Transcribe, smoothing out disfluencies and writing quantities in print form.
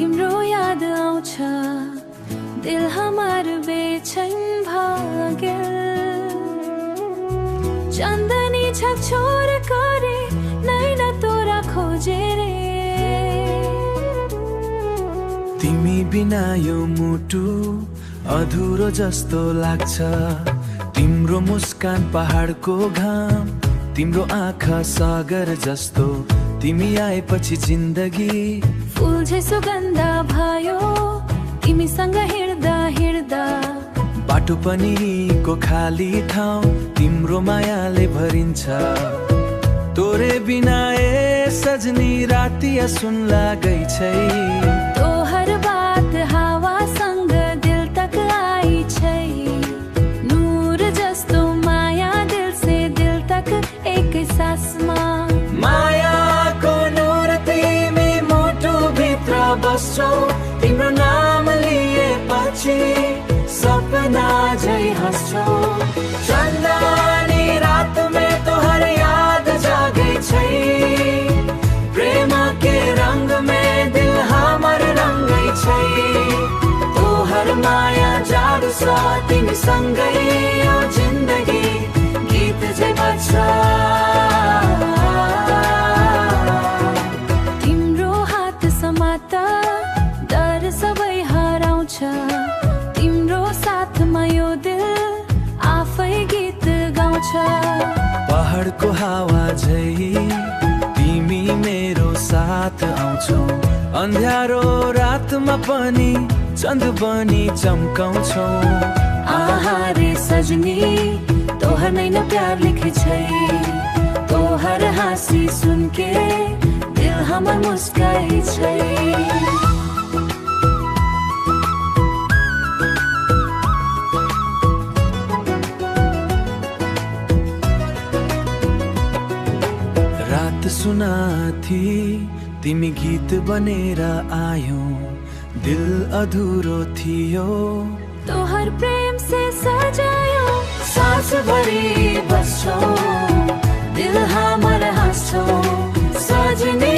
तिम्रो याद आउँछ दिल हमार बेचैन भागेल चाँदनी छोर करे नैना तोरा खोजे रे तिमी बिना यो मुटु अधुरो जस्तो लाग्छ तिम्रो मुस्कान पहाडको घाम तिम्रो आँखा सागर जस्तो तिमी आएपछि जिन्दगी फूल झै सुगन्ध भयो तिमीसँग हिँड्दा हिँड्दा बाटो पनि को खाली ठाउँ तिम्रो मायाले भरिन्छ तोरे बिना ए सजनी रातिया सुन लागै छै तोहर बात हावासँग दिल तक आई छै नूर जस्तो माया दिल से दिल तक एक सासमा मायाको नूर तिमी मुटु भित्र बस्छौ तिम्रो नाम लिएपछि सपना झै हाँस्छौ चाँदनी रात में तोहर याद जागे छै प्रेम के रंग में दिल हमर रंगै छै तोहर माया जादु छ तिमी सँगै यो जिन्दगी गीत झै बज्छ तिम्रो हात समाता डर सबै हराउँछ तिम्रो साथमा यो दिल आफै गीत गाउँछ पहाडको हावा झै तिमी मेरो साथ आउँछौ अन्ध्यारो रातमा पनि चन्द बनी चम्काउँछौ आहा रे सजनी तोहर नैना प्यार लिखे छै तोहर हाँसी सुनके दिल हमर मुस्काइ छै रात सुना थी तिमी गीत बनेर आयौ दिल अधुरो थियो तोहर प्रेम से सजायो सास भरी बस्छौ दिल हमर हाँस्छौ सजनी